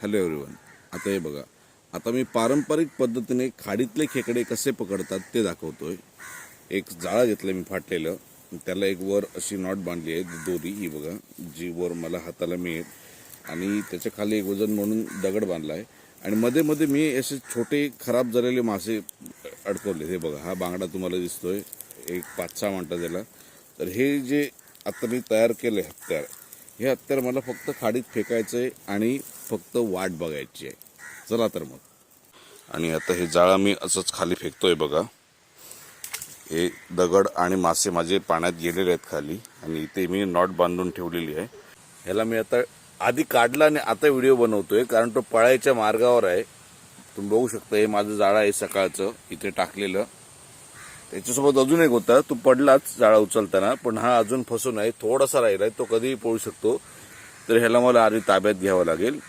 Hello everyone. आता हे बघा, आता मी पारंपरिक पद्धतीने खाडीतले खेकडे कसे पकडतात ते दाखवतोय. एक जाळं घेतलं मी फाटलेलं, त्याला एक वर अशी नॉट बांधली आहे दोरी, ही बघा जी वर मला हाताला मिळेल, आणि त्याच्या खाली एक वजन म्हणून दगड बांधला आहे, आणि मध्ये मध्ये मी असे छोटे खराब झालेले मासे अडकवले. हे बघा, हा बांगडा तुम्हाला दिसतोय, एक 5-6 म्हणतात त्याला. तर हे जे आता मी तयार केलंय हत्यार, हे हत्यार मला फक्त खाडीत फेकायचंय आणि फक्त वाट बघायची आहे. चला तर मग. आणि आता हे जाळं मी असंच खाली फेकतोय बघा. हे दगड आणि मासे माझे पाण्यात गेलेले आहेत खाली, आणि इथे मी नॉट बांधून ठेवलेली आहे. ह्याला मी आता आधी काढला आणि आता व्हिडिओ बनवतोय, कारण तो पळायच्या मार्गावर आहे. तुम्ही बघू शकता, हे माझं जाळं आहे सकाळचं इथे टाकलेलं. त्याच्यासोबत अजून एक होता, तो पडलाच जाळा उचलताना, पण हा अजून फसून आहे, थोडासा राहिलाय, तो कधीही पळू शकतो. तर ह्याला मला आधी ताब्यात घ्यावं लागेल.